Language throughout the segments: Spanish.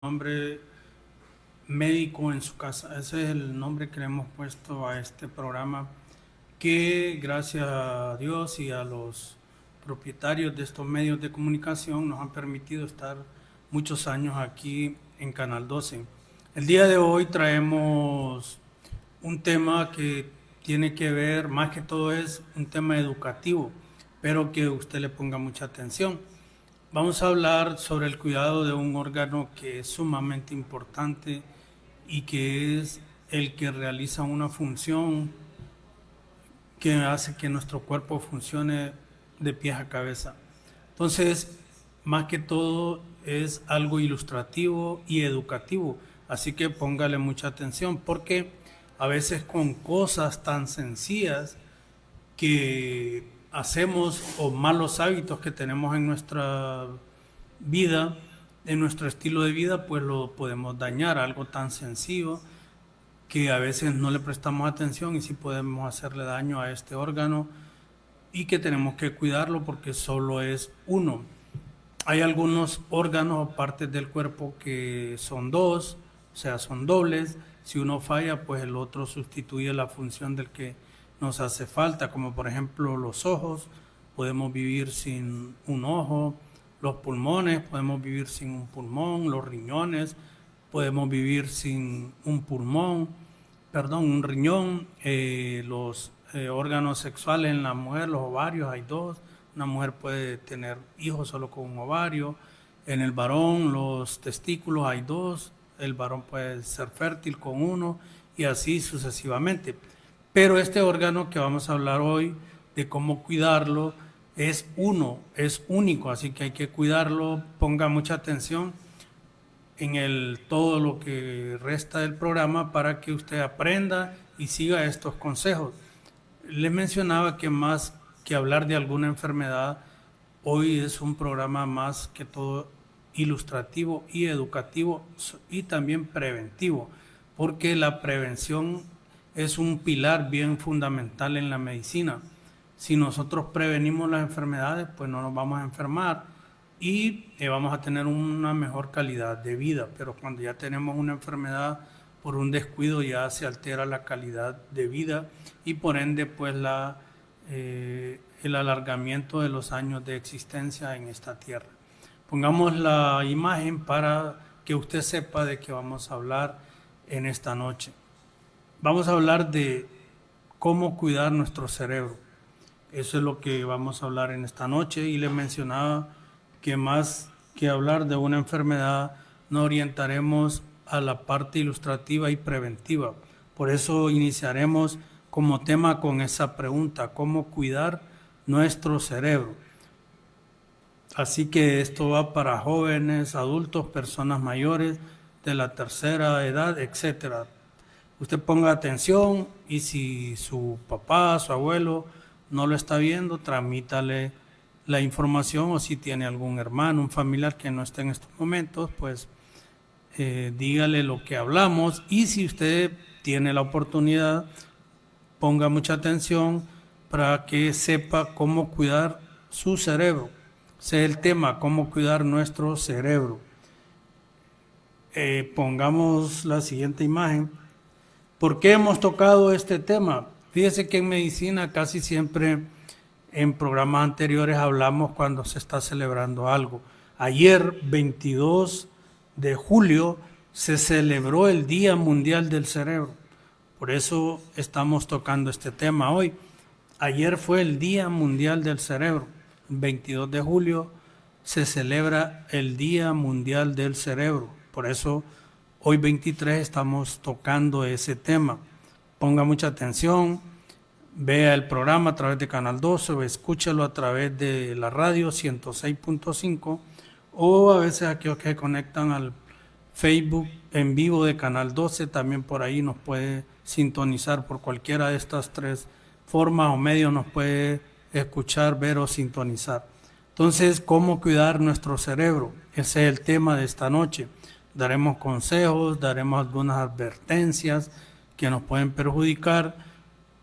nombre médico en su casa. Ese es el nombre que le hemos puesto a este programa, que gracias a Dios y a los propietarios de estos medios de comunicación nos han permitido estar muchos años aquí en Canal 12. El día de hoy traemos un tema que tiene que ver, más que todo es un tema educativo, pero que usted le ponga mucha atención. Vamos a hablar sobre el cuidado de un órgano que es sumamente importante y que es el que realiza una función que hace que nuestro cuerpo funcione de pies a cabeza. Entonces, más que todo es algo ilustrativo y educativo, así que póngale mucha atención porque a veces con cosas tan sencillas que hacemos o malos hábitos que tenemos en nuestra vida, en nuestro estilo de vida, pues lo podemos dañar. Algo tan sencillo que a veces no le prestamos atención y sí podemos hacerle daño a este órgano y que tenemos que cuidarlo porque solo es uno. Hay algunos órganos o partes del cuerpo que son dos, o sea, son dobles. Si uno falla, pues el otro sustituye la función del que nos hace falta, como por ejemplo los ojos, podemos vivir sin un ojo, los pulmones, podemos vivir sin un pulmón, los riñones, podemos vivir sin un pulmón, perdón, un riñón, los órganos sexuales en la mujer, los ovarios, hay dos. Una mujer puede tener hijos solo con un ovario. En el varón, los testículos hay dos. El varón puede ser fértil con uno y así sucesivamente. Pero este órgano que vamos a hablar hoy, de cómo cuidarlo, es uno, es único, así que hay que cuidarlo. Ponga mucha atención en todo lo que resta del programa para que usted aprenda y siga estos consejos. Les mencionaba que más que hablar de alguna enfermedad, hoy es un programa más que todo ilustrativo y educativo y también preventivo, porque la prevención es un pilar bien fundamental en la medicina. Si nosotros prevenimos las enfermedades, pues no nos vamos a enfermar y vamos a tener una mejor calidad de vida. Pero cuando ya tenemos una enfermedad, por un descuido ya se altera la calidad de vida y por ende pues el alargamiento de los años de existencia en esta tierra. Pongamos la imagen para que usted sepa de qué vamos a hablar en esta noche. Vamos a hablar de cómo cuidar nuestro cerebro. Eso es lo que vamos a hablar en esta noche y les mencionaba que más que hablar de una enfermedad nos orientaremos a la parte ilustrativa y preventiva. Por eso iniciaremos como tema con esa pregunta, ¿cómo cuidar nuestro cerebro? Así que esto va para jóvenes, adultos, personas mayores, de la tercera edad, etcétera. Usted ponga atención y si su papá, su abuelo no lo está viendo, transmítale la información, o si tiene algún hermano, un familiar que no esté en estos momentos, pues dígale lo que hablamos, y si usted tiene la oportunidad, ponga mucha atención para que sepa cómo cuidar su cerebro. Ese es el tema, cómo cuidar nuestro cerebro. Pongamos la siguiente imagen. ¿Por qué hemos tocado este tema? Fíjese que en medicina casi siempre en programas anteriores hablamos cuando se está celebrando algo. Ayer, 22 de julio, se celebró el Día Mundial del Cerebro. Por eso estamos tocando este tema hoy. Ayer fue el Día Mundial del Cerebro. El 22 de julio se celebra el Día Mundial del Cerebro. Por eso hoy 23 estamos tocando ese tema. Ponga mucha atención, vea el programa a través de Canal 12 o escúchalo a través de la radio 106.5 o a veces aquellos que conectan al Facebook en vivo de Canal 12, también por ahí nos puede sintonizar por cualquiera de estas tres formas o medios, nos puede escuchar, ver o sintonizar. Entonces, ¿cómo cuidar nuestro cerebro? Ese es el tema de esta noche. Daremos consejos, daremos algunas advertencias que nos pueden perjudicar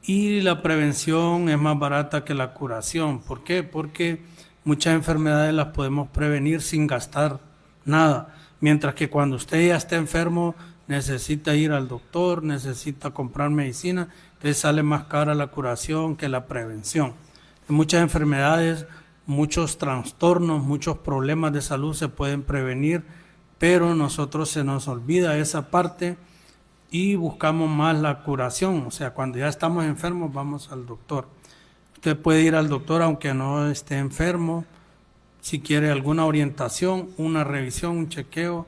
y la prevención es más barata que la curación. ¿Por qué? Porque muchas enfermedades las podemos prevenir sin gastar nada. Mientras que cuando usted ya está enfermo, necesita ir al doctor, necesita comprar medicina, entonces sale más cara la curación que la prevención. Muchas enfermedades, muchos trastornos, muchos problemas de salud se pueden prevenir, pero nosotros se nos olvida esa parte y buscamos más la curación. O sea, cuando ya estamos enfermos vamos al doctor. Usted puede ir al doctor aunque no esté enfermo. Si quiere alguna orientación, una revisión, un chequeo,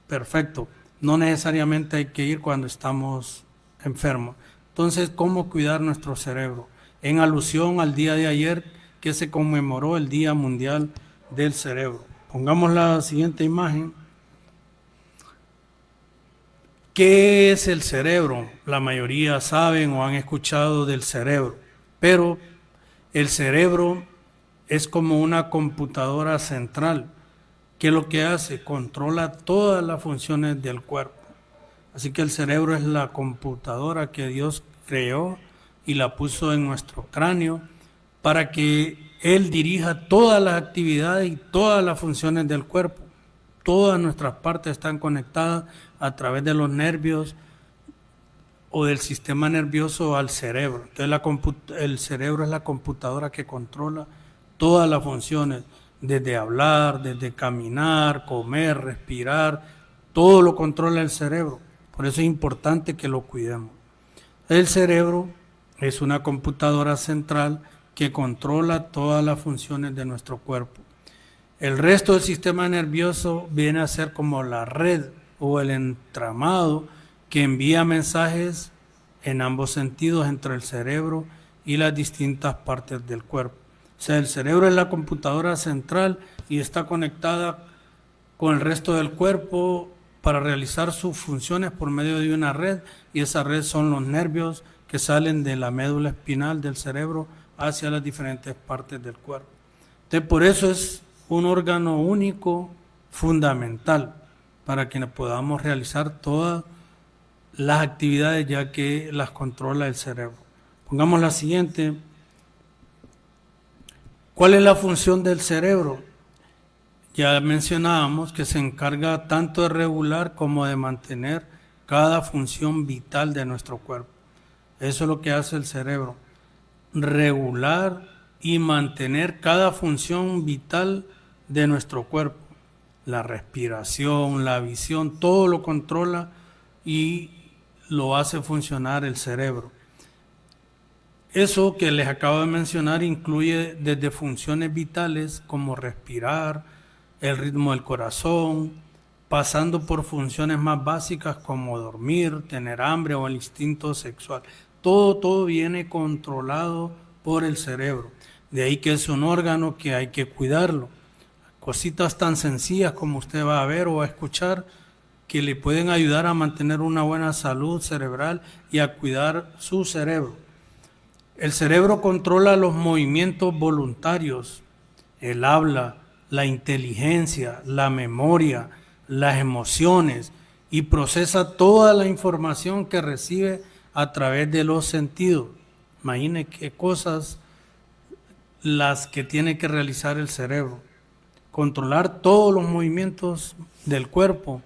perfecto. No necesariamente hay que ir cuando estamos enfermos. Entonces, ¿cómo cuidar nuestro cerebro? En alusión al día de ayer que se conmemoró el Día Mundial del Cerebro. Pongamos la siguiente imagen. ¿Qué es el cerebro? La mayoría saben o han escuchado del cerebro, pero el cerebro es como una computadora central que lo que hace, controla todas las funciones del cuerpo. Así que el cerebro es la computadora que Dios creó y la puso en nuestro cráneo para que Él dirija todas las actividades y todas las funciones del cuerpo. Todas nuestras partes están conectadas a través de los nervios o del sistema nervioso al cerebro. Entonces el cerebro es la computadora que controla todas las funciones, desde hablar, desde caminar, comer, respirar, todo lo controla el cerebro. Por eso es importante que lo cuidemos. El cerebro es una computadora central que controla todas las funciones de nuestro cuerpo. El resto del sistema nervioso viene a ser como la red o el entramado que envía mensajes en ambos sentidos entre el cerebro y las distintas partes del cuerpo. O sea, el cerebro es la computadora central y está conectada con el resto del cuerpo para realizar sus funciones por medio de una red, y esa red son los nervios que salen de la médula espinal del cerebro hacia las diferentes partes del cuerpo. Entonces, por eso es un órgano único, fundamental, para que podamos realizar todas las actividades ya que las controla el cerebro. Pongamos la siguiente. ¿Cuál es la función del cerebro? Ya mencionábamos que se encarga tanto de regular como de mantener cada función vital de nuestro cuerpo. Eso es lo que hace el cerebro, regular y mantener cada función vital de nuestro cuerpo. La respiración, la visión, todo lo controla y lo hace funcionar el cerebro. Eso que les acabo de mencionar incluye desde funciones vitales como respirar, el ritmo del corazón, pasando por funciones más básicas como dormir, tener hambre o el instinto sexual. Todo viene controlado por el cerebro. De ahí que es un órgano que hay que cuidarlo. Cositas tan sencillas como usted va a ver o a escuchar que le pueden ayudar a mantener una buena salud cerebral y a cuidar su cerebro. El cerebro controla los movimientos voluntarios, el habla, la inteligencia, la memoria, las emociones, y procesa toda la información que recibe a través de los sentidos. Imagine qué cosas las que tiene que realizar el cerebro. Controlar todos los movimientos del cuerpo,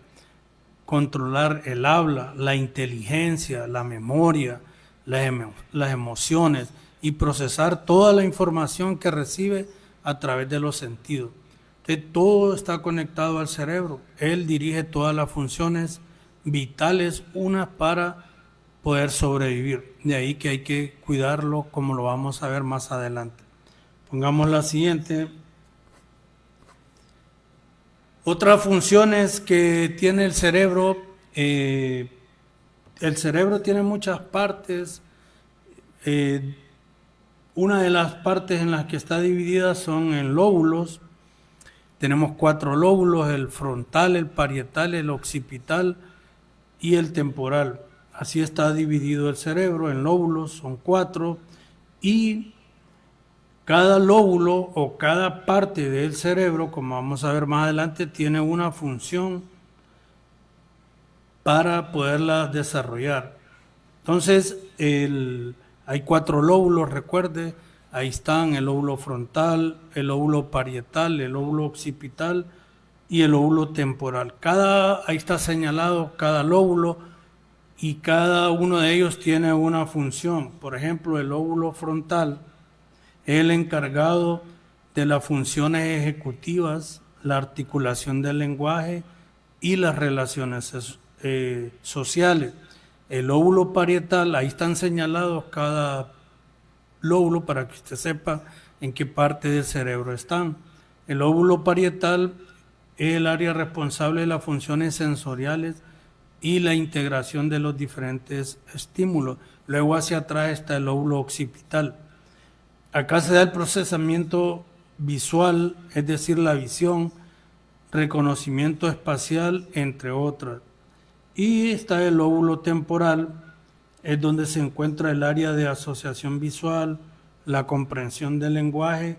controlar el habla, la inteligencia, la memoria, las emociones, y procesar toda la información que recibe a través de los sentidos. Entonces, todo está conectado al cerebro. Él dirige todas las funciones vitales, unas para poder sobrevivir. De ahí que hay que cuidarlo, como lo vamos a ver más adelante. Pongamos la siguiente. Otras funciones que tiene el cerebro tiene muchas partes. Una de las partes en las que está dividida son en lóbulos. Tenemos 4 lóbulos: el frontal, el parietal, el occipital y el temporal. Así está dividido el cerebro en lóbulos, son 4, y cada lóbulo o cada parte del cerebro, como vamos a ver más adelante, tiene una función para poderla desarrollar. Entonces, hay 4 lóbulos, recuerde, ahí están el lóbulo frontal, el lóbulo parietal, el lóbulo occipital y el lóbulo temporal. Ahí está señalado cada lóbulo y cada uno de ellos tiene una función. Por ejemplo, el lóbulo frontal es el encargado de las funciones ejecutivas, la articulación del lenguaje y las relaciones sociales. El lóbulo parietal, ahí están señalados cada lóbulo para que usted sepa en qué parte del cerebro están. El lóbulo parietal es el área responsable de las funciones sensoriales y la integración de los diferentes estímulos. Luego hacia atrás está el lóbulo occipital. Acá se da el procesamiento visual, es decir, la visión, reconocimiento espacial, entre otras. Y está el lóbulo temporal, es donde se encuentra el área de asociación visual, la comprensión del lenguaje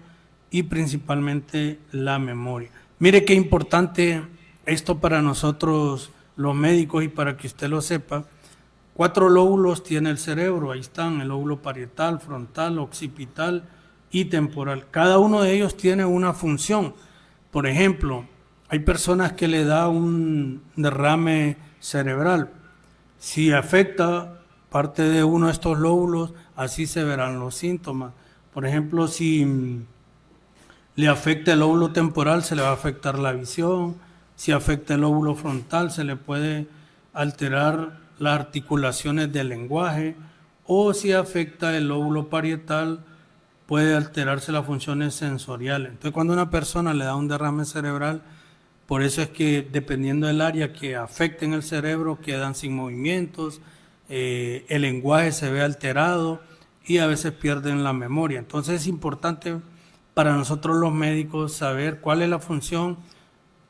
y principalmente la memoria. Mire qué importante esto para nosotros los médicos y para que usted lo sepa. 4 lóbulos tiene el cerebro, ahí están, el lóbulo parietal, frontal, occipital y temporal. Cada uno de ellos tiene una función. Por ejemplo, hay personas que le da un derrame cerebral. Si afecta parte de uno de estos lóbulos, así se verán los síntomas. Por ejemplo, si le afecta el lóbulo temporal, se le va a afectar la visión. Si afecta el lóbulo frontal, se le puede alterar las articulaciones del lenguaje, o si afecta el lóbulo parietal, puede alterarse las funciones sensoriales. Entonces, cuando una persona le da un derrame cerebral, por eso es que dependiendo del área que afecte en el cerebro, quedan sin movimientos, el lenguaje se ve alterado y a veces pierden la memoria. Entonces es importante para nosotros los médicos saber cuál es la función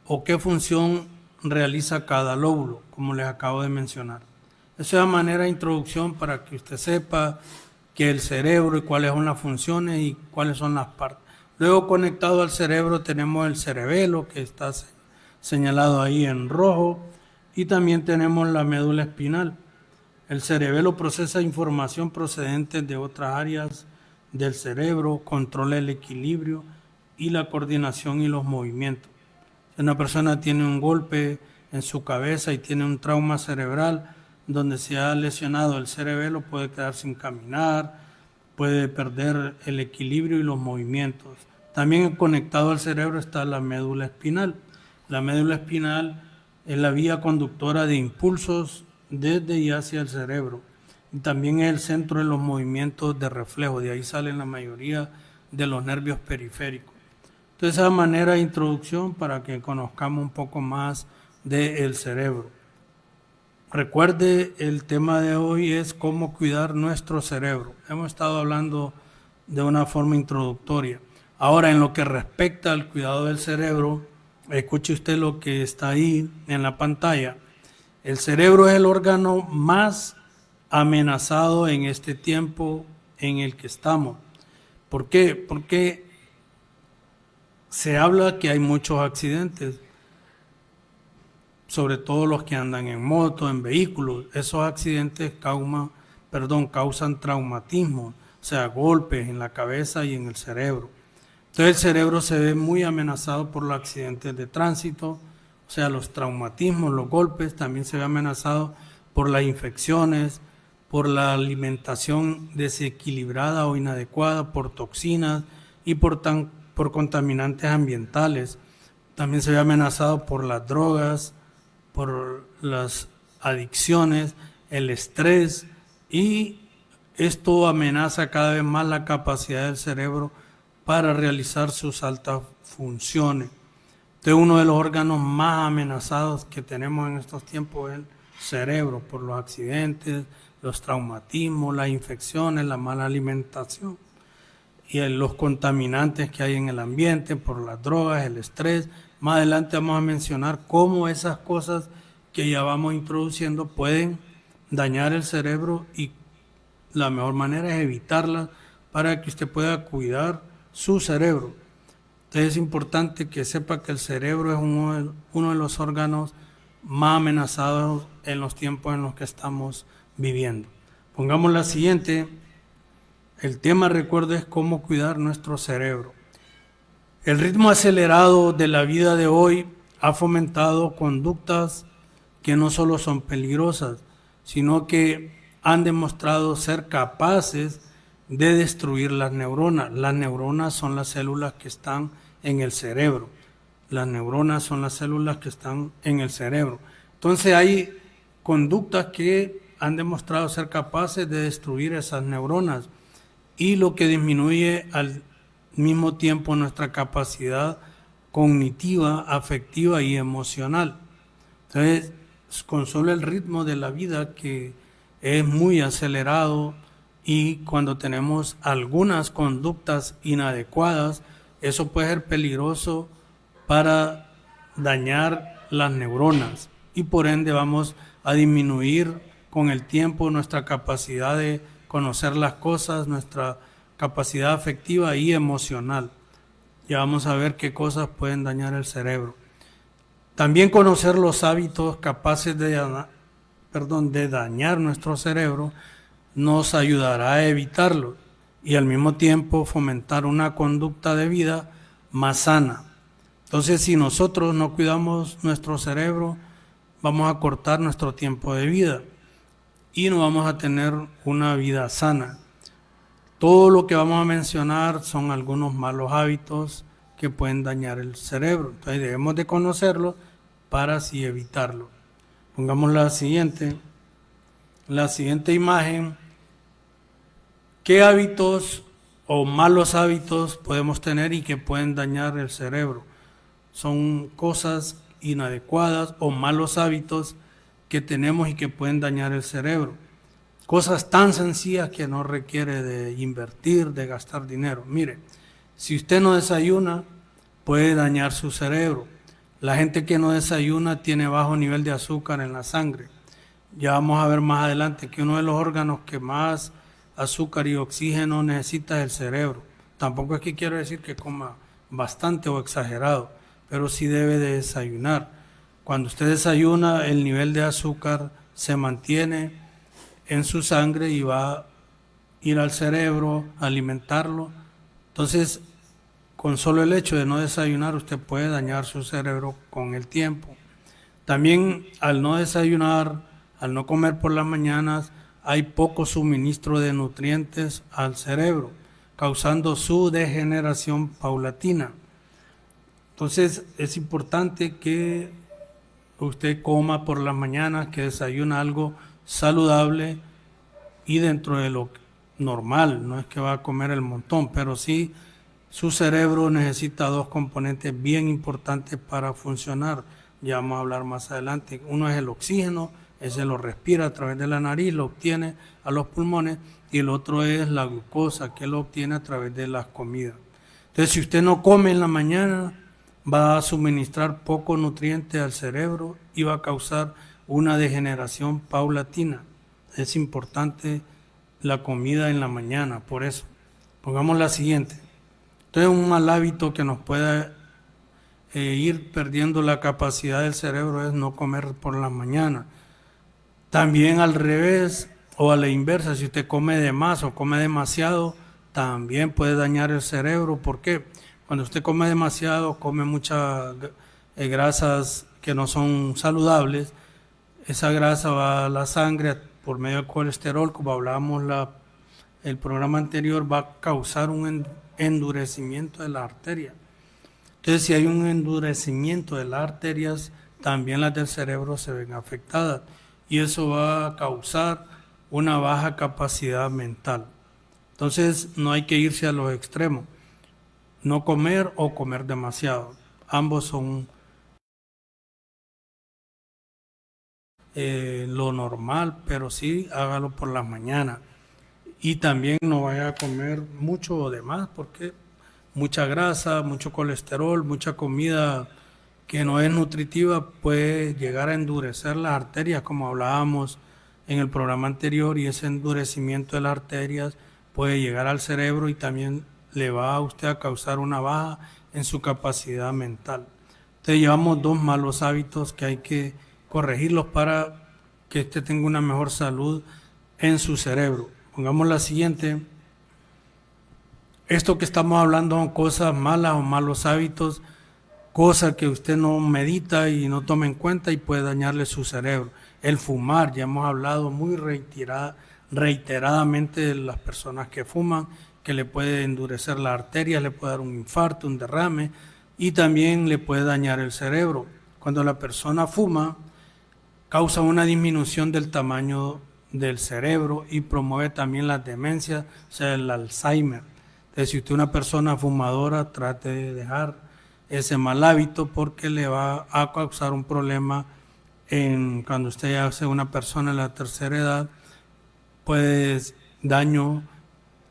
o qué función realiza cada lóbulo, como les acabo de mencionar. Esa es la manera de introducción para que usted sepa que el cerebro y cuáles son las funciones y cuáles son las partes. Luego, conectado al cerebro, tenemos el cerebelo, que está señalado ahí en rojo, y también tenemos la médula espinal. El cerebelo procesa información procedente de otras áreas del cerebro, controla el equilibrio y la coordinación y los movimientos. Si una persona tiene un golpe en su cabeza y tiene un trauma cerebral donde se ha lesionado el cerebelo, puede quedar sin caminar, puede perder el equilibrio y los movimientos. También conectado al cerebro está la médula espinal. La médula espinal es la vía conductora de impulsos desde y hacia el cerebro. Y también es el centro de los movimientos de reflejo, de ahí salen la mayoría de los nervios periféricos. Entonces, esa manera de introducción para que conozcamos un poco más del cerebro. Recuerde, el tema de hoy es cómo cuidar nuestro cerebro. Hemos estado hablando de una forma introductoria. Ahora, en lo que respecta al cuidado del cerebro, escuche usted lo que está ahí en la pantalla. El cerebro es el órgano más amenazado en este tiempo en el que estamos. ¿Por qué? Porque se habla que hay muchos accidentes, sobre todo los que andan en moto, en vehículos. Esos accidentes causan traumatismo, o sea, golpes en la cabeza y en el cerebro. Entonces el cerebro se ve muy amenazado por los accidentes de tránsito, o sea, los traumatismos, los golpes. También se ve amenazado por las infecciones, por la alimentación desequilibrada o inadecuada, por toxinas y por contaminantes ambientales. También se ve amenazado por las drogas, por las adicciones, el estrés, y esto amenaza cada vez más la capacidad del cerebro para realizar sus altas funciones. Entonces, uno de los órganos más amenazados que tenemos en estos tiempos es el cerebro, por los accidentes, los traumatismos, las infecciones, la mala alimentación y los contaminantes que hay en el ambiente, por las drogas, el estrés. Más adelante vamos a mencionar cómo esas cosas que ya vamos introduciendo pueden dañar el cerebro, y la mejor manera es evitarlas para que usted pueda cuidar su cerebro. Entonces es importante que sepa que el cerebro es uno de los órganos más amenazados en los tiempos en los que estamos viviendo. Pongamos la siguiente. El tema, recuerdo, es cómo cuidar nuestro cerebro. El ritmo acelerado de la vida de hoy ha fomentado conductas que no solo son peligrosas, sino que han demostrado ser capaces de destruir las neuronas. Las neuronas son las células que están en el cerebro. Las neuronas son las células que están en el cerebro. Entonces hay conductas que han demostrado ser capaces de destruir esas neuronas, y lo que disminuye al mismo tiempo nuestra capacidad cognitiva, afectiva y emocional. Entonces, con solo el ritmo de la vida, que es muy acelerado, y cuando tenemos algunas conductas inadecuadas, eso puede ser peligroso para dañar las neuronas, y por ende vamos a disminuir con el tiempo nuestra capacidad de conocer las cosas, nuestra capacidad afectiva y emocional. Ya vamos a ver qué cosas pueden dañar el cerebro. También conocer los hábitos capaces de dañar nuestro cerebro nos ayudará a evitarlo, y al mismo tiempo fomentar una conducta de vida más sana. Entonces, si nosotros no cuidamos nuestro cerebro, vamos a cortar nuestro tiempo de vida y no vamos a tener una vida sana. Todo lo que vamos a mencionar son algunos malos hábitos que pueden dañar el cerebro. Entonces debemos de conocerlo para así evitarlo. Pongamos la siguiente imagen. ¿Qué hábitos o malos hábitos podemos tener y que pueden dañar el cerebro? Son cosas inadecuadas o malos hábitos que tenemos y que pueden dañar el cerebro. Cosas tan sencillas que no requiere de invertir, de gastar dinero. Mire, si usted no desayuna, puede dañar su cerebro. La gente que no desayuna tiene bajo nivel de azúcar en la sangre. Ya vamos a ver más adelante que uno de los órganos que más azúcar y oxígeno necesita es el cerebro. Tampoco es que quiero decir que coma bastante o exagerado, pero sí debe de desayunar. Cuando usted desayuna, el nivel de azúcar se mantiene en su sangre y va a ir al cerebro, a alimentarlo. Entonces, con solo el hecho de no desayunar, usted puede dañar su cerebro con el tiempo. También al no desayunar, al no comer por las mañanas, hay poco suministro de nutrientes al cerebro, causando su degeneración paulatina. Entonces, es importante que usted coma por las mañanas, que desayuna algo saludable y dentro de lo normal. No es que va a comer el montón, pero sí su cerebro necesita dos componentes bien importantes para funcionar. Ya vamos a hablar más adelante. Uno es el oxígeno, ese lo respira a través de la nariz, lo obtiene a los pulmones, y el otro es la glucosa, que lo obtiene a través de las comidas. Entonces, si usted no come en la mañana, va a suministrar poco nutriente al cerebro y va a causar una degeneración paulatina. Es importante la comida en la mañana, por eso. Pongamos la siguiente. Entonces, un mal hábito que nos puede ir perdiendo la capacidad del cerebro es no comer por la mañana. También al revés o a la inversa, si usted come de más o come demasiado, también puede dañar el cerebro. ¿Por qué? Cuando usted come demasiado, come muchas grasas que no son saludables, esa grasa va a la sangre por medio del colesterol, como hablábamos el programa anterior, va a causar un endurecimiento de la arteria. Entonces, si hay un endurecimiento de las arterias, también las del cerebro se ven afectadas, y eso va a causar una baja capacidad mental. Entonces, no hay que irse a los extremos. No comer o comer demasiado. Ambos son lo normal, pero sí hágalo por las mañanas. Y también no vaya a comer mucho o demás, porque mucha grasa, mucho colesterol, mucha comida que no es nutritiva puede llegar a endurecer las arterias, como hablábamos en el programa anterior, y ese endurecimiento de las arterias puede llegar al cerebro y también le va a usted a causar una baja en su capacidad mental. Entonces llevamos dos malos hábitos que hay que corregirlos para que usted tenga una mejor salud en su cerebro. Pongamos la siguiente. Esto que estamos hablando son cosas malas o malos hábitos cosa que usted no medita y no toma en cuenta y puede dañarle su cerebro. El fumar, ya hemos hablado muy reiteradamente de las personas que fuman, que le puede endurecer la arteria, le puede dar un infarto, un derrame y también le puede dañar el cerebro. Cuando la persona fuma, causa una disminución del tamaño del cerebro y promueve también las demencias, o sea, el Alzheimer. Entonces, si usted es una persona fumadora, trate de dejar ese mal hábito porque le va a causar un problema cuando usted ya sea una persona en la tercera edad, pues daño,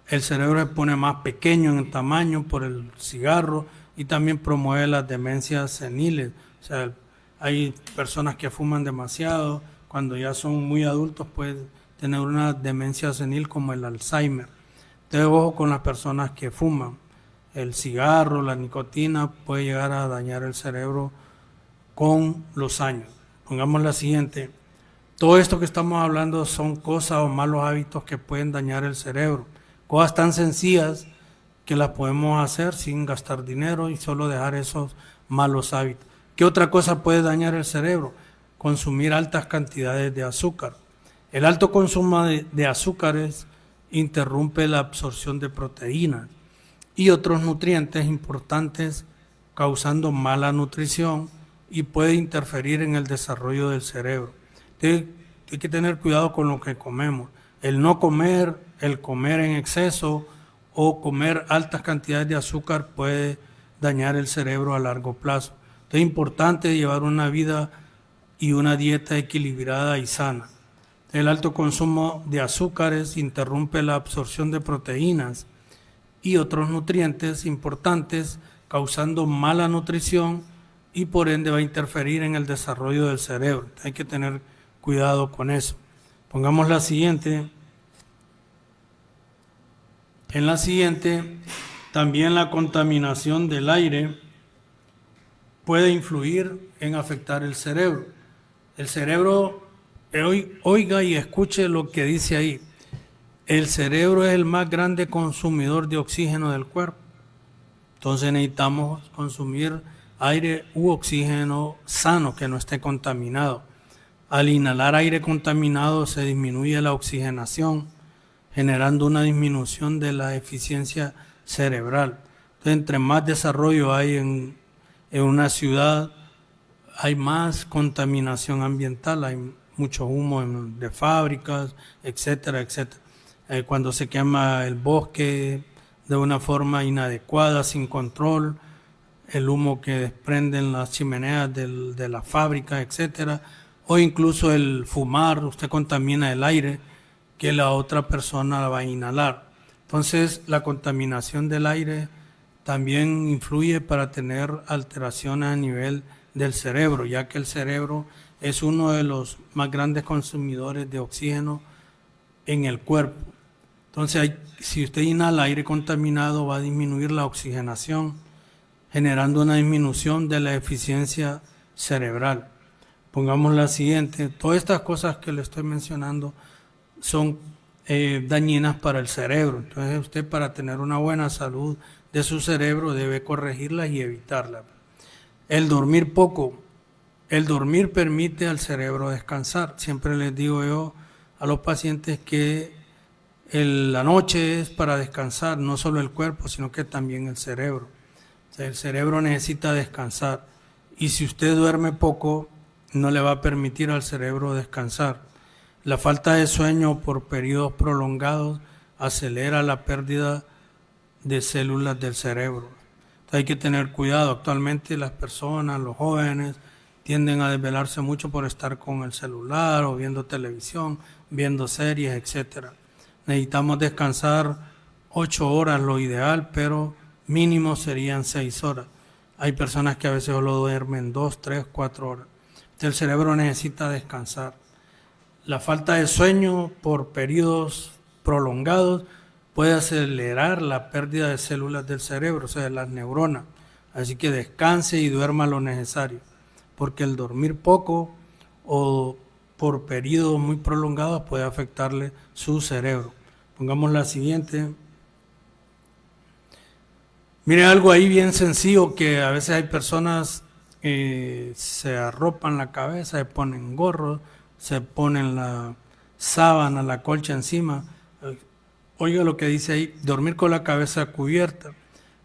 el cerebro se pone más pequeño en tamaño por el cigarro y también promueve las demencias seniles. O sea, hay personas que fuman demasiado, cuando ya son muy adultos pueden tener una demencia senil como el Alzheimer. Entonces, ojo con las personas que fuman. El cigarro, la nicotina puede llegar a dañar el cerebro con los años. Pongamos la siguiente. Todo esto que estamos hablando son cosas o malos hábitos que pueden dañar el cerebro. Cosas tan sencillas que las podemos hacer sin gastar dinero y solo dejar esos malos hábitos. ¿Qué otra cosa puede dañar el cerebro? Consumir altas cantidades de azúcar. El alto consumo de azúcares interrumpe la absorción de proteínas y otros nutrientes importantes, causando mala nutrición y puede interferir en el desarrollo del cerebro. Entonces, hay que tener cuidado con lo que comemos. El no comer, el comer en exceso o comer altas cantidades de azúcar puede dañar el cerebro a largo plazo. Entonces, es importante llevar una vida y una dieta equilibrada y sana. El alto consumo de azúcares interrumpe la absorción de proteínas y otros nutrientes importantes, causando mala nutrición y por ende va a interferir en el desarrollo del cerebro. Hay que tener cuidado con eso. Pongamos la siguiente. En la siguiente, también la contaminación del aire puede influir en afectar el cerebro. El cerebro, oiga y escuche lo que dice ahí. El cerebro es el más grande consumidor de oxígeno del cuerpo. Entonces necesitamos consumir aire u oxígeno sano, que no esté contaminado. Al inhalar aire contaminado se disminuye la oxigenación, generando una disminución de la eficiencia cerebral. Entonces, entre más desarrollo hay en una ciudad, hay más contaminación ambiental, hay mucho humo de fábricas, etcétera, etcétera. Cuando se quema el bosque de una forma inadecuada, sin control, el humo que desprenden las chimeneas de la fábrica, etcétera, o incluso el fumar, usted contamina el aire que la otra persona va a inhalar. Entonces, la contaminación del aire también influye para tener alteraciones a nivel del cerebro, ya que el cerebro es uno de los más grandes consumidores de oxígeno en el cuerpo. Entonces, si usted inhala aire contaminado, va a disminuir la oxigenación, generando una disminución de la eficiencia cerebral. Pongamos la siguiente. Todas estas cosas que le estoy mencionando son dañinas para el cerebro. Entonces, usted, para tener una buena salud de su cerebro, debe corregirlas y evitarlas. El dormir poco. El dormir permite al cerebro descansar. Siempre les digo yo a los pacientes que la noche es para descansar, no solo el cuerpo, sino que también el cerebro. O sea, el cerebro necesita descansar. Y si usted duerme poco, no le va a permitir al cerebro descansar. La falta de sueño por periodos prolongados acelera la pérdida de células del cerebro. Entonces hay que tener cuidado. Actualmente las personas, los jóvenes, tienden a desvelarse mucho por estar con el celular o viendo televisión, viendo series, etcétera. Necesitamos descansar 8 horas, lo ideal, pero mínimo serían 6 horas. Hay personas que a veces solo duermen 2, 3, 4 horas. Entonces el cerebro necesita descansar. La falta de sueño por periodos prolongados puede acelerar la pérdida de células del cerebro, o sea, de las neuronas. Así que descanse y duerma lo necesario, porque el dormir poco o por periodos muy prolongados puede afectarle su cerebro. Pongamos la siguiente. Mire, algo ahí bien sencillo que a veces hay personas se arropan la cabeza, se ponen gorros, se ponen la sábana, la colcha encima. Oiga lo que dice ahí, dormir con la cabeza cubierta.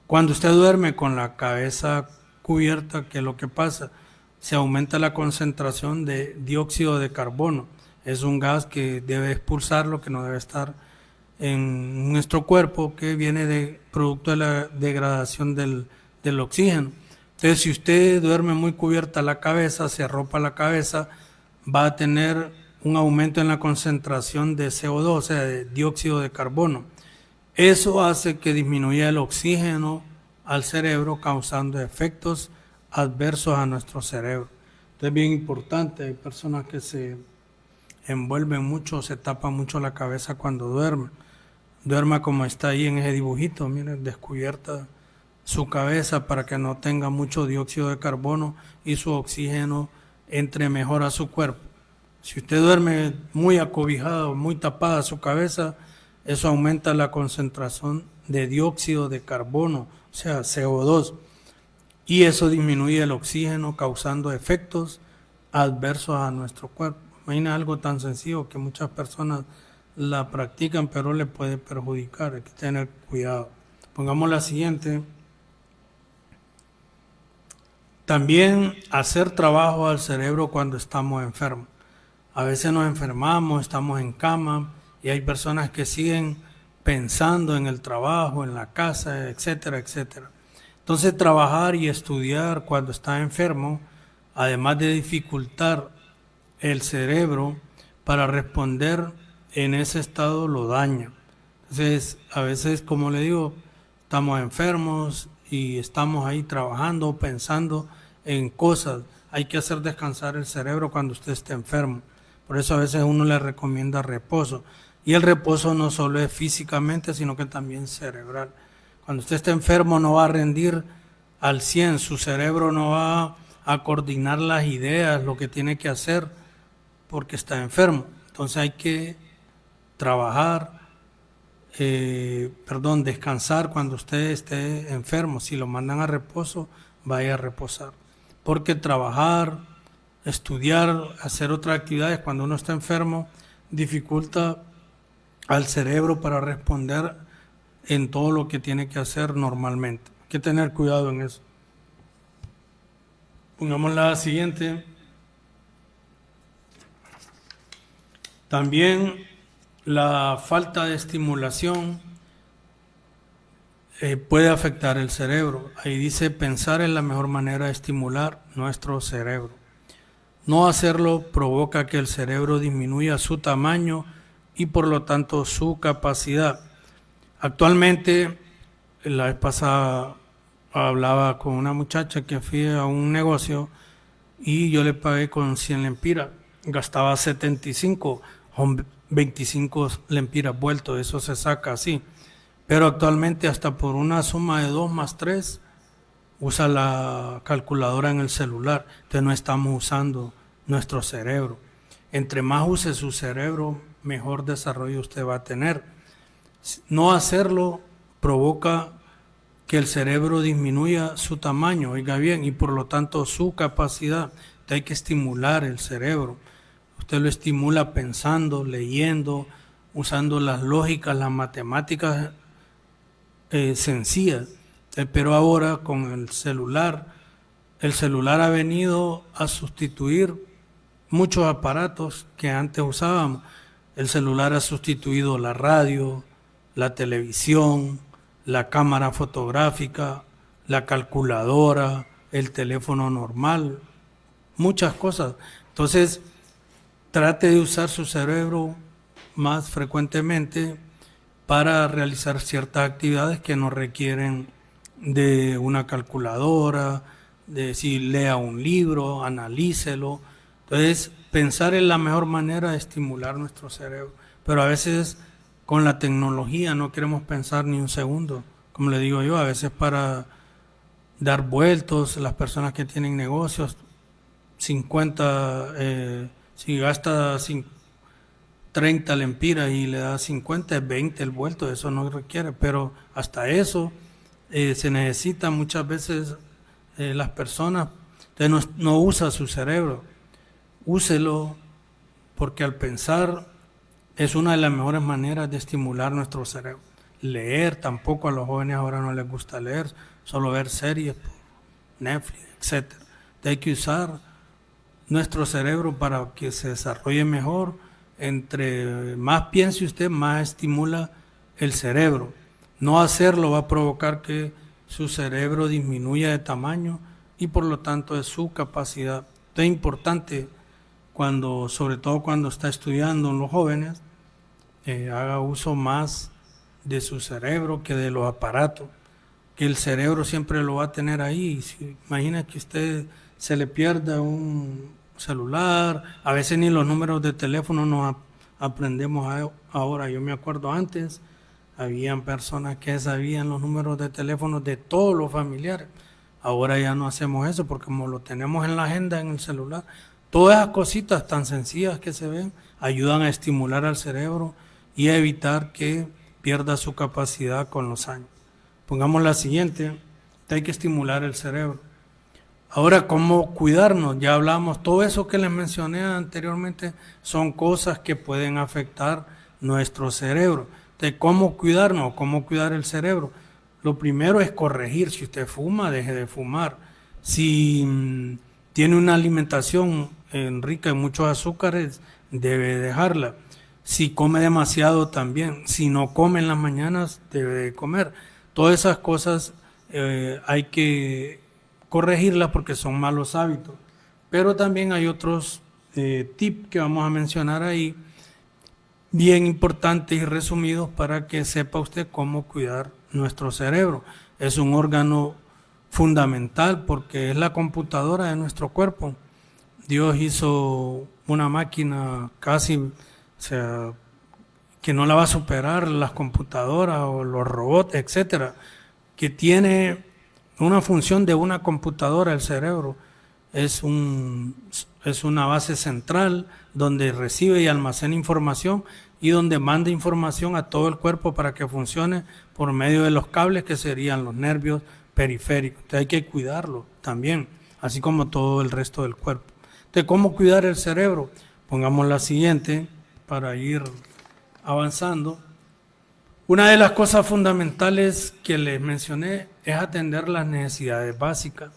Cuando usted duerme con la cabeza cubierta, ¿qué es lo que pasa? Se aumenta la concentración de dióxido de carbono. Es un gas que debe expulsarlo, que no debe estar en nuestro cuerpo, que viene de producto de la degradación del oxígeno. Entonces, si usted duerme muy cubierta la cabeza, se arropa la cabeza, va a tener un aumento en la concentración de CO2, o sea, de dióxido de carbono. Eso hace que disminuya el oxígeno al cerebro, causando efectos adversos a nuestro cerebro. Entonces es bien importante, hay personas que se envuelven mucho, se tapan mucho la cabeza cuando duermen. Duerma como está ahí en ese dibujito, miren, descubierta su cabeza para que no tenga mucho dióxido de carbono y su oxígeno entre mejor a su cuerpo. Si usted duerme muy acobijado, muy tapada su cabeza, eso aumenta la concentración de dióxido de carbono, o sea, CO2, y eso disminuye el oxígeno, causando efectos adversos a nuestro cuerpo. Imagina algo tan sencillo que muchas personas la practican, pero le puede perjudicar, hay que tener cuidado. Pongamos la siguiente. También hacer trabajo al cerebro cuando estamos enfermos. A veces nos enfermamos, estamos en cama y hay personas que siguen pensando en el trabajo, en la casa, etcétera, etcétera. Entonces, trabajar y estudiar cuando está enfermo, además de dificultar el cerebro para responder en ese estado, lo daña. Entonces, a veces, como le digo, estamos enfermos y estamos ahí trabajando, pensando en cosas. Hay que hacer descansar el cerebro cuando usted esté enfermo. Por eso a veces uno le recomienda reposo. Y el reposo no solo es físicamente, sino que también cerebral. Cuando usted esté enfermo no va a rendir al 100, su cerebro no va a coordinar las ideas, lo que tiene que hacer, porque está enfermo. Entonces hay que trabajar, descansar cuando usted esté enfermo. Si lo mandan a reposo, vaya a reposar. Porque trabajar, estudiar, hacer otras actividades cuando uno está enfermo, dificulta al cerebro para responder en todo lo que tiene que hacer normalmente. Hay que tener cuidado en eso. Pongamos la siguiente. También la falta de estimulación puede afectar el cerebro. Ahí dice, pensar es la mejor manera de estimular nuestro cerebro. No hacerlo provoca que el cerebro disminuya su tamaño y por lo tanto su capacidad. Actualmente, la vez pasada hablaba con una muchacha que fui a un negocio y yo le pagué con 100 lempiras. Gastaba 75, son 25 lempiras vueltos, eso se saca así. Pero actualmente hasta por una suma de 2 más 3 usa la calculadora en el celular. Entonces no estamos usando nuestro cerebro. Entre más use su cerebro, mejor desarrollo usted va a tener. No hacerlo provoca que el cerebro disminuya su tamaño, oiga bien, y por lo tanto su capacidad. Entonces hay que estimular el cerebro. Usted lo estimula pensando, leyendo, usando las lógicas, las matemáticas sencillas. Pero ahora con el celular ha venido a sustituir muchos aparatos que antes usábamos. El celular ha sustituido la radio, la televisión, la cámara fotográfica, la calculadora, el teléfono normal, muchas cosas. Entonces, trate de usar su cerebro más frecuentemente para realizar ciertas actividades que no requieren de una calculadora, de si lea un libro, analícelo. Entonces, pensar es la mejor manera de estimular nuestro cerebro. Pero a veces con la tecnología no queremos pensar ni un segundo. Como le digo yo, a veces para dar vueltos, las personas que tienen negocios, 50, si gasta 30 lempiras y le da 50, es 20 el vuelto, eso no requiere. Pero hasta eso se necesita muchas veces las personas, entonces no usa su cerebro, úselo, porque al pensar es una de las mejores maneras de estimular nuestro cerebro. Leer, tampoco a los jóvenes ahora no les gusta leer, solo ver series, Netflix, etc. Hay que usar nuestro cerebro para que se desarrolle mejor. Entre más piense usted, más estimula el cerebro. No hacerlo va a provocar que su cerebro disminuya de tamaño y por lo tanto de su capacidad. Entonces es importante, sobre todo cuando está estudiando en los jóvenes, haga uso más de su cerebro que de los aparatos, que el cerebro siempre lo va a tener ahí. Imagina que usted se le pierda un celular, a veces ni los números de teléfono nos aprendemos ahora. Yo me acuerdo antes, habían personas que sabían los números de teléfono de todos los familiares. Ahora ya no hacemos eso porque como lo tenemos en la agenda, en el celular, todas esas cositas tan sencillas que se ven ayudan a estimular al cerebro y a evitar que pierda su capacidad con los años. Pongamos la siguiente, hay que estimular el cerebro. Ahora, ¿cómo cuidarnos? Ya hablamos, todo eso que les mencioné anteriormente son cosas que pueden afectar nuestro cerebro. Entonces, ¿cómo cuidarnos? ¿Cómo cuidar el cerebro? Lo primero es corregir. Si usted fuma, deje de fumar. Si tiene una alimentación rica en muchos azúcares, debe dejarla. Si come demasiado también. Si no come en las mañanas, debe de comer. Todas esas cosas hay que corregirlas porque son malos hábitos. Pero también hay otros tips que vamos a mencionar ahí, bien importantes y resumidos para que sepa usted cómo cuidar nuestro cerebro. Es un órgano fundamental porque es la computadora de nuestro cuerpo. Dios hizo una máquina casi, o sea, que no la va a superar las computadoras o los robots, etcétera, que tiene una función de una computadora. El cerebro es una base central donde recibe y almacena información y donde manda información a todo el cuerpo para que funcione por medio de los cables que serían los nervios periféricos. Entonces hay que cuidarlo también, así como todo el resto del cuerpo. Entonces, ¿cómo cuidar el cerebro? Pongamos la siguiente para ir avanzando. Una de las cosas fundamentales que les mencioné es atender las necesidades básicas.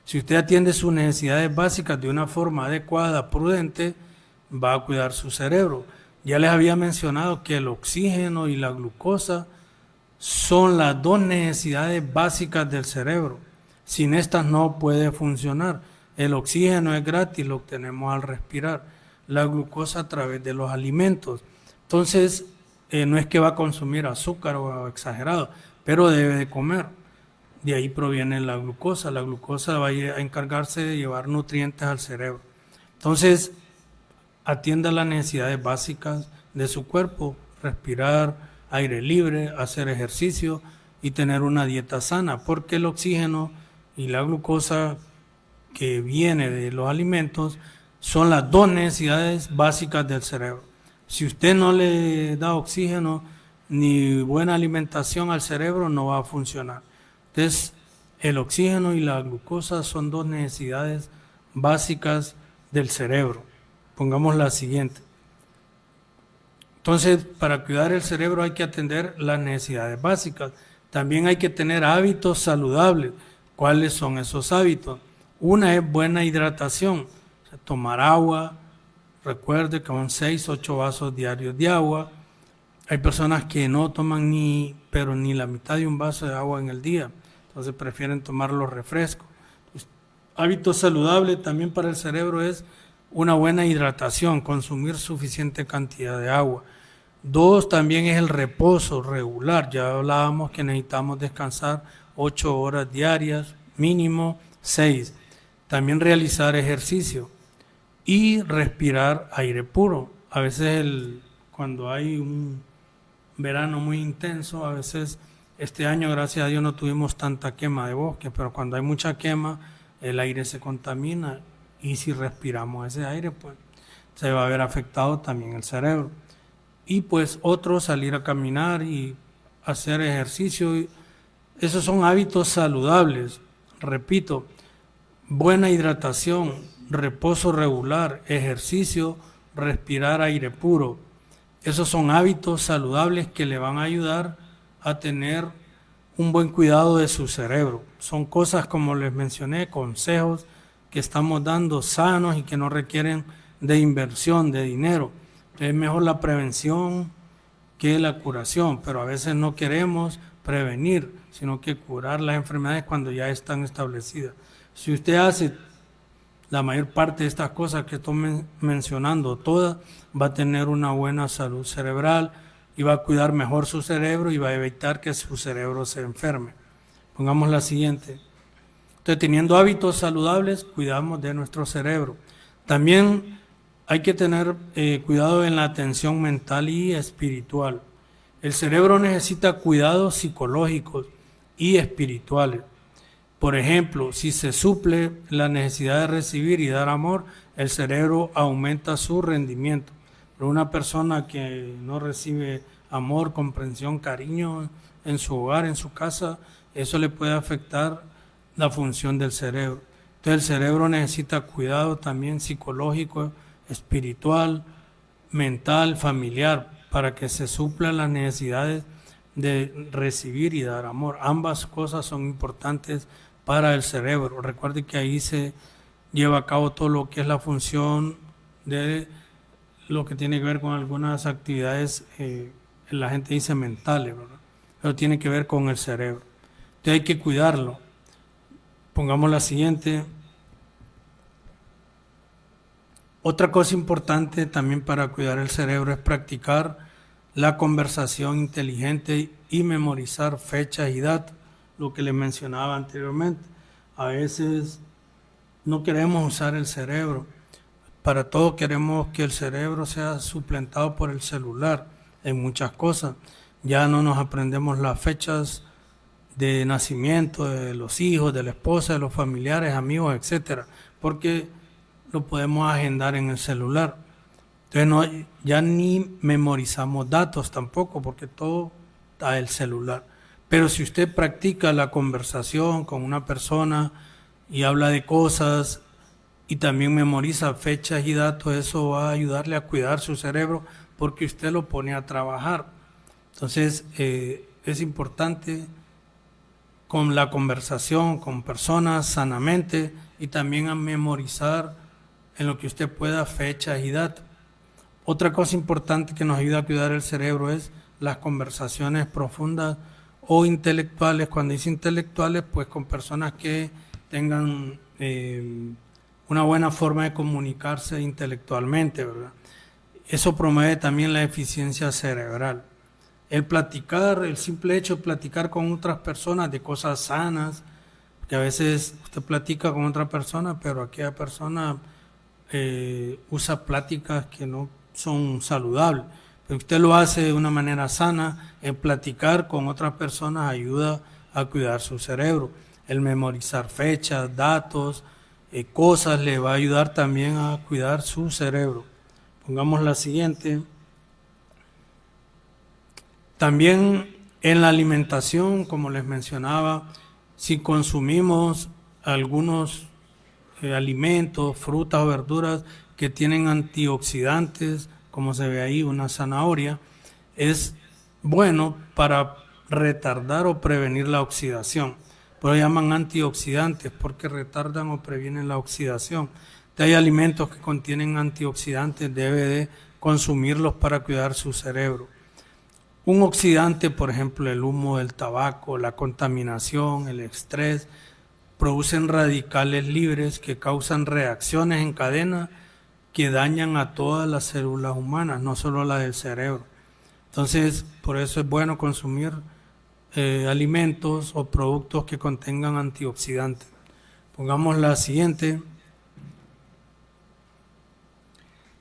Si usted atiende sus necesidades básicas de una forma adecuada, prudente, va a cuidar su cerebro. Ya les había mencionado que el oxígeno y la glucosa son las dos necesidades básicas del cerebro. Sin estas no puede funcionar. El oxígeno es gratis, lo obtenemos al respirar. La glucosa a través de los alimentos. Entonces, no es que va a consumir azúcar o exagerado, pero debe de comer. De ahí proviene la glucosa. La glucosa va a encargarse de llevar nutrientes al cerebro. Entonces, atienda las necesidades básicas de su cuerpo: respirar, aire libre, hacer ejercicio y tener una dieta sana, porque el oxígeno y la glucosa que viene de los alimentos son las dos necesidades básicas del cerebro. Si usted no le da oxígeno ni buena alimentación al cerebro, no va a funcionar. Entonces, el oxígeno y la glucosa son dos necesidades básicas del cerebro. Pongamos la siguiente. Entonces, para cuidar el cerebro hay que atender las necesidades básicas. También hay que tener hábitos saludables. ¿Cuáles son esos hábitos? Una es buena hidratación. O sea, tomar agua. Recuerde que son 6-8 vasos diarios de agua. Hay personas que no toman ni la mitad de un vaso de agua en el día. Entonces prefieren tomar los refrescos. Hábitos saludables también para el cerebro es una buena hidratación, consumir suficiente cantidad de agua. 2, también es el reposo regular. Ya hablábamos que necesitamos descansar 8 horas diarias, mínimo 6. También realizar ejercicio y respirar aire puro. A veces cuando hay un verano muy intenso, a veces este año, gracias a Dios, no tuvimos tanta quema de bosque, pero cuando hay mucha quema, el aire se contamina y si respiramos ese aire, pues se va a ver afectado también el cerebro. Y pues otro, salir a caminar y hacer ejercicio Esos son hábitos saludables. Repito, buena hidratación, reposo regular, ejercicio, respirar aire puro. Esos son hábitos saludables que le van a ayudar a tener un buen cuidado de su cerebro. Son cosas, como les mencioné, consejos que estamos dando sanos y que no requieren de inversión, de dinero. Es mejor la prevención que la curación, pero a veces no queremos prevenir, sino que curar las enfermedades cuando ya están establecidas. Si usted hace la mayor parte de estas cosas que estoy mencionando, todas, va a tener una buena salud cerebral y va a cuidar mejor su cerebro y va a evitar que su cerebro se enferme. Pongamos la siguiente. Entonces, teniendo hábitos saludables, cuidamos de nuestro cerebro. También hay que tener cuidado en la atención mental y espiritual. El cerebro necesita cuidados psicológicos y espirituales. Por ejemplo, si se suple la necesidad de recibir y dar amor, el cerebro aumenta su rendimiento. Pero una persona que no recibe amor, comprensión, cariño en su hogar, en su casa, eso le puede afectar la función del cerebro. Entonces el cerebro necesita cuidado también psicológico, espiritual, mental, familiar, para que se suplan las necesidades de recibir y dar amor. Ambas cosas son importantes para el cerebro. Recuerde que ahí se lleva a cabo todo lo que es la función de lo que tiene que ver con algunas actividades, la gente dice mentales, ¿verdad? Pero tiene que ver con el cerebro. Entonces hay que cuidarlo. Pongamos la siguiente. Otra cosa importante también para cuidar el cerebro es practicar la conversación inteligente y memorizar fechas y datos, lo que les mencionaba anteriormente. A veces no queremos usar el cerebro. Para todo queremos que el cerebro sea suplantado por el celular en muchas cosas. Ya no nos aprendemos las fechas de nacimiento de los hijos, de la esposa, de los familiares, amigos, etcétera, porque lo podemos agendar en el celular. Entonces ya ni memorizamos datos tampoco, porque todo está en el celular. Pero si usted practica la conversación con una persona y habla de cosas y también memoriza fechas y datos, eso va a ayudarle a cuidar su cerebro porque usted lo pone a trabajar. Entonces es importante con la conversación con personas sanamente y también a memorizar en lo que usted pueda fechas y datos. Otra cosa importante que nos ayuda a cuidar el cerebro es las conversaciones profundas o intelectuales. Cuando dice intelectuales, pues con personas que tengan una buena forma de comunicarse intelectualmente, ¿verdad? Eso promueve también la eficiencia cerebral. El platicar, el simple hecho de platicar con otras personas de cosas sanas, que a veces usted platica con otra persona, pero aquella persona usa pláticas que no son saludables. Pero usted lo hace de una manera sana. El platicar con otras personas ayuda a cuidar su cerebro. El memorizar fechas, datos, cosas le va a ayudar también a cuidar su cerebro. Pongamos la siguiente. También en la alimentación, como les mencionaba, si consumimos algunos alimentos, frutas o verduras que tienen antioxidantes, como se ve ahí, una zanahoria, es bueno para retardar o prevenir la oxidación. Por eso llaman antioxidantes, porque retardan o previenen la oxidación. Hay alimentos que contienen antioxidantes, debe de consumirlos para cuidar su cerebro. Un oxidante, por ejemplo, el humo del tabaco, la contaminación, el estrés, producen radicales libres que causan reacciones en cadena que dañan a todas las células humanas, no solo la del cerebro. Entonces, por eso es bueno consumir alimentos o productos que contengan antioxidantes. Pongamos la siguiente.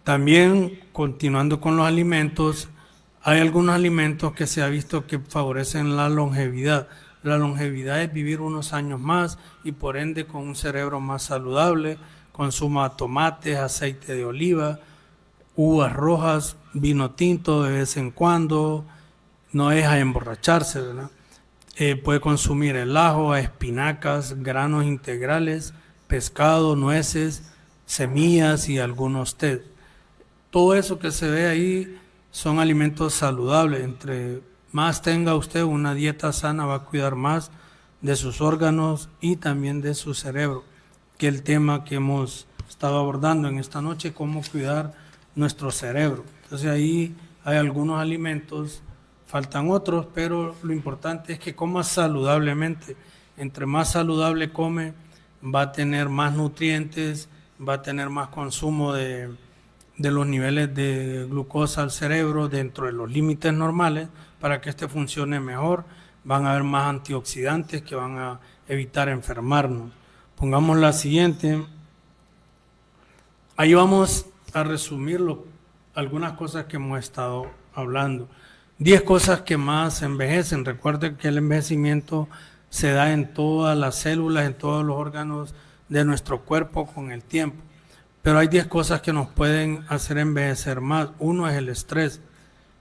También, continuando con los alimentos, hay algunos alimentos que se ha visto que favorecen la longevidad. La longevidad es vivir unos años más y por ende con un cerebro más saludable. Consuma tomates, aceite de oliva, uvas rojas, vino tinto de vez en cuando, no deja de emborracharse, ¿verdad? Puede consumir el ajo, espinacas, granos integrales, pescado, nueces, semillas y algunos té. Todo eso que se ve ahí son alimentos saludables. Entre más tenga usted una dieta sana, va a cuidar más de sus órganos y también de su cerebro, que el tema que hemos estado abordando en esta noche, cómo cuidar nuestro cerebro. Entonces ahí hay algunos alimentos, faltan otros, pero lo importante es que coma saludablemente. Entre más saludable come, va a tener más nutrientes, va a tener más consumo de los niveles de glucosa al cerebro dentro de los límites normales para que este funcione mejor. Van a haber más antioxidantes que van a evitar enfermarnos. Pongamos la siguiente. Ahí vamos a resumir algunas cosas que hemos estado hablando. 10 cosas que más envejecen. Recuerden que el envejecimiento se da en todas las células, en todos los órganos de nuestro cuerpo con el tiempo. Pero hay 10 cosas que nos pueden hacer envejecer más. Uno es el estrés.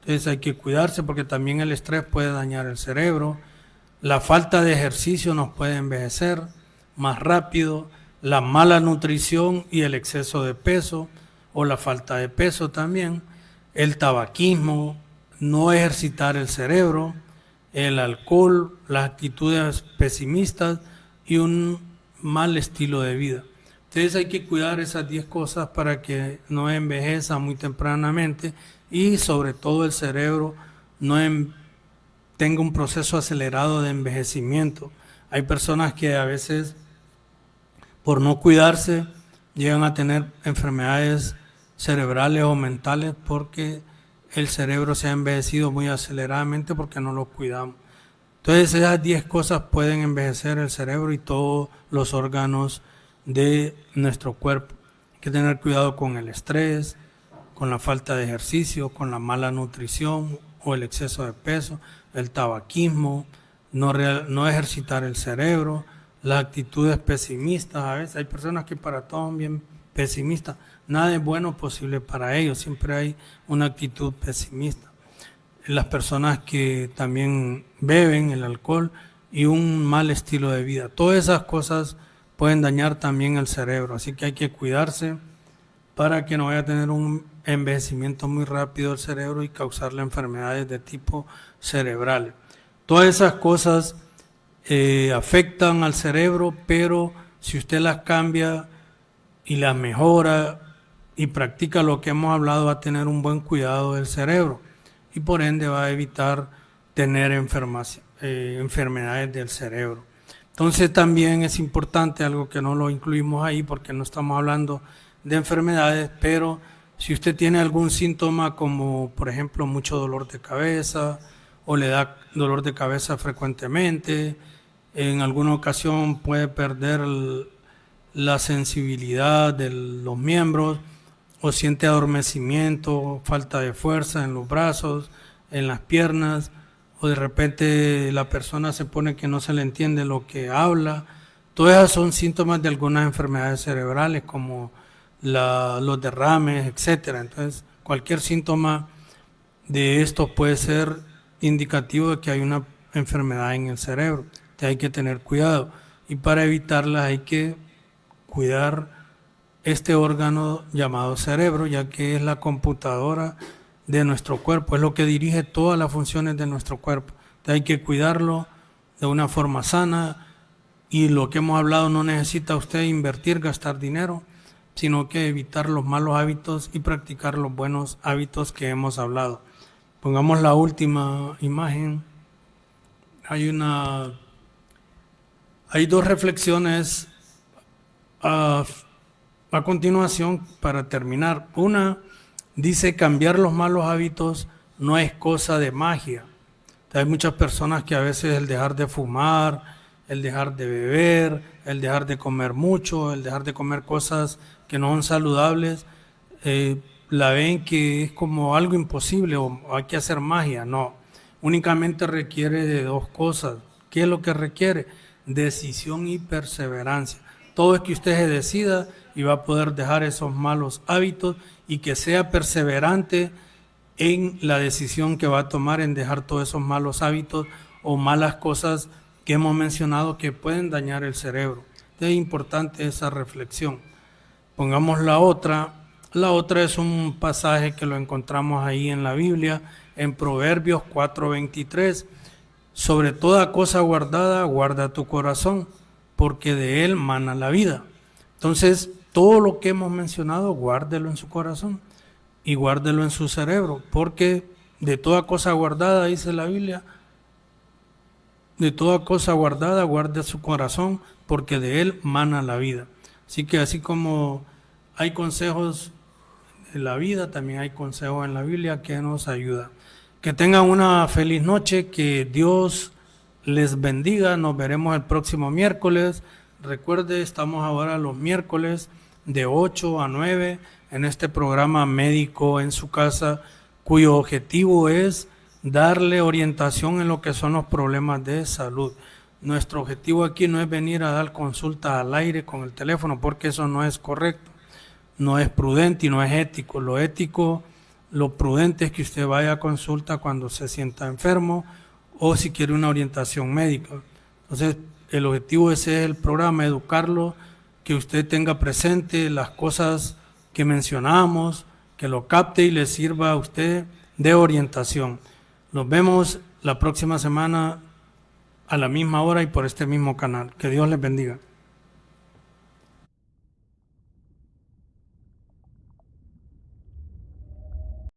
Entonces hay que cuidarse porque también el estrés puede dañar el cerebro. La falta de ejercicio nos puede envejecer más rápido. La mala nutrición y el exceso de peso o la falta de peso también. El tabaquismo, no ejercitar el cerebro, el alcohol, las actitudes pesimistas y un mal estilo de vida. Entonces hay que cuidar esas 10 cosas para que no envejeza muy tempranamente y sobre todo el cerebro no tenga un proceso acelerado de envejecimiento. Hay personas que a veces por no cuidarse llegan a tener enfermedades cerebrales o mentales porque el cerebro se ha envejecido muy aceleradamente porque no lo cuidamos. Entonces esas 10 cosas pueden envejecer el cerebro y todos los órganos de nuestro cuerpo. Hay que tener cuidado con el estrés, con la falta de ejercicio, con la mala nutrición o el exceso de peso, el tabaquismo, no ejercitar el cerebro, las actitudes pesimistas. A veces hay personas que para todo son bien pesimistas. Nada es bueno posible para ellos, siempre hay una actitud pesimista. Las personas que también beben el alcohol y un mal estilo de vida. Todas esas cosas pueden dañar también el cerebro, así que hay que cuidarse para que no vaya a tener un envejecimiento muy rápido del cerebro y causarle enfermedades de tipo cerebral. Todas esas cosas afectan al cerebro, pero si usted las cambia y las mejora y practica lo que hemos hablado, va a tener un buen cuidado del cerebro y por ende va a evitar tener enfermedades del cerebro. Entonces también es importante, algo que no lo incluimos ahí porque no estamos hablando de enfermedades, pero si usted tiene algún síntoma como por ejemplo mucho dolor de cabeza o le da dolor de cabeza frecuentemente, en alguna ocasión puede perder la sensibilidad de los miembros o siente adormecimiento, falta de fuerza en los brazos, en las piernas, o de repente la persona se pone que no se le entiende lo que habla. Todas esas son síntomas de algunas enfermedades cerebrales como los derrames, etcétera. Entonces, cualquier síntoma de estos puede ser indicativo de que hay una enfermedad en el cerebro. Entonces, hay que tener cuidado y para evitarlas hay que cuidar este órgano llamado cerebro, ya que es la computadora de nuestro cuerpo, es lo que dirige todas las funciones de nuestro cuerpo. Entonces hay que cuidarlo de una forma sana y lo que hemos hablado, no necesita usted invertir, gastar dinero, sino que evitar los malos hábitos y practicar los buenos hábitos que hemos hablado. Pongamos la última imagen. Hay 2 reflexiones a continuación para terminar. Una dice: cambiar los malos hábitos no es cosa de magia. Hay muchas personas que a veces el dejar de fumar, el dejar de beber, el dejar de comer mucho, el dejar de comer cosas que no son saludables, la ven que es como algo imposible o hay que hacer magia. No, únicamente requiere de 2 cosas. ¿Qué es lo que requiere? Decisión y perseverancia. Todo es que usted se decida y va a poder dejar esos malos hábitos y que sea perseverante en la decisión que va a tomar en dejar todos esos malos hábitos o malas cosas que hemos mencionado que pueden dañar el cerebro. Es importante esa reflexión. Pongamos la otra. La otra es un pasaje que lo encontramos ahí en la Biblia, en Proverbios 4:23. Sobre toda cosa guardada, guarda tu corazón, porque de él mana la vida. Entonces, todo lo que hemos mencionado, guárdelo en su corazón y guárdelo en su cerebro, porque de toda cosa guardada, dice la Biblia, de toda cosa guardada, guarda su corazón, porque de él mana la vida. Así que así como hay consejos en la vida, también hay consejos en la Biblia que nos ayudan. Que tengan una feliz noche, que Dios les bendiga. Nos veremos el próximo miércoles. Recuerde, estamos ahora los miércoles de 8 a 9 en este programa Médico en su Casa, cuyo objetivo es darle orientación en lo que son los problemas de salud. Nuestro objetivo aquí no es venir a dar consultas al aire con el teléfono, porque eso no es correcto, no es prudente y no es ético. Lo ético, lo prudente es que usted vaya a consulta cuando se sienta enfermo o si quiere una orientación médica. Entonces, el objetivo ese es el programa, educarlo, que usted tenga presente las cosas que mencionamos, que lo capte y le sirva a usted de orientación. Nos vemos la próxima semana a la misma hora y por este mismo canal. Que Dios les bendiga.